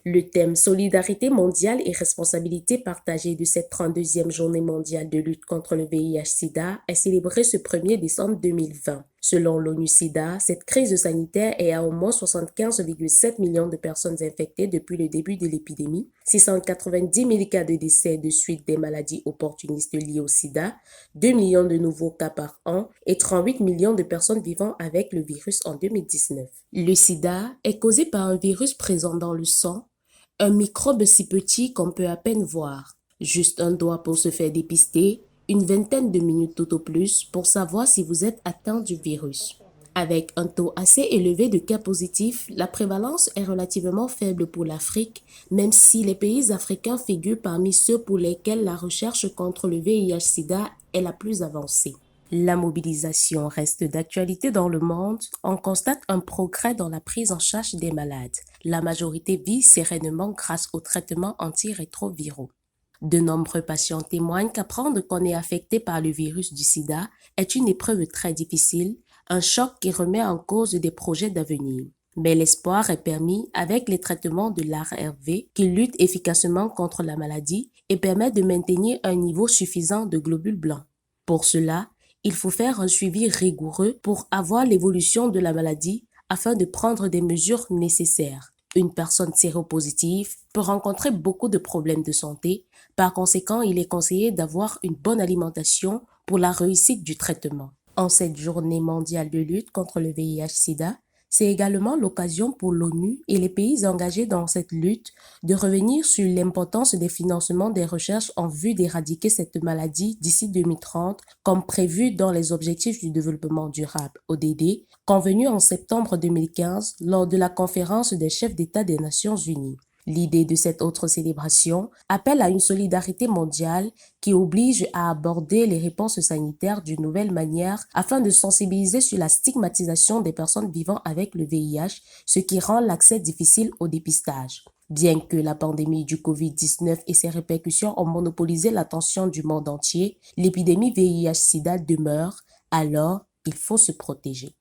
Le thème Solidarité mondiale et responsabilité partagée de cette 32e journée mondiale de lutte contre le VIH-Sida est célébré ce 1er décembre 2020. Selon l'ONU-Sida, cette crise sanitaire est à au moins 75,7 millions de personnes infectées depuis le début de l'épidémie, 690 000 cas de décès de suite des maladies opportunistes liées au sida, 2 millions de nouveaux cas par an et 38 millions de personnes vivant avec le virus en 2019. Le sida est causé par un virus présent dans le sang, un microbe si petit qu'on peut à peine voir. Juste un doigt pour se faire dépister, une vingtaine de minutes tout au plus pour savoir si vous êtes atteint du virus. Avec un taux assez élevé de cas positifs, la prévalence est relativement faible pour l'Afrique, même si les pays africains figurent parmi ceux pour lesquels la recherche contre le VIH-Sida est la plus avancée. La mobilisation reste d'actualité dans le monde. On constate un progrès dans la prise en charge des malades. La majorité vit sereinement grâce aux traitements antirétroviraux. De nombreux patients témoignent qu'apprendre qu'on est affecté par le virus du sida est une épreuve très difficile, un choc qui remet en cause des projets d'avenir. Mais l'espoir est permis avec les traitements de l'ARV qui luttent efficacement contre la maladie et permettent de maintenir un niveau suffisant de globules blancs. Pour cela, il faut faire un suivi rigoureux pour avoir l'évolution de la maladie afin de prendre des mesures nécessaires. Une personne séropositive peut rencontrer beaucoup de problèmes de santé. Par conséquent, il est conseillé d'avoir une bonne alimentation pour la réussite du traitement. En cette journée mondiale de lutte contre le VIH-Sida, c'est également l'occasion pour l'ONU et les pays engagés dans cette lutte de revenir sur l'importance des financements des recherches en vue d'éradiquer cette maladie d'ici 2030, comme prévu dans les Objectifs du développement durable, ODD, convenus en septembre 2015 lors de la conférence des chefs d'État des Nations Unies. L'idée de cette autre célébration appelle à une solidarité mondiale qui oblige à aborder les réponses sanitaires d'une nouvelle manière afin de sensibiliser sur la stigmatisation des personnes vivant avec le VIH, ce qui rend l'accès difficile au dépistage. Bien que la pandémie du Covid-19 et ses répercussions ont monopolisé l'attention du monde entier, l'épidémie VIH-Sida demeure, alors il faut se protéger.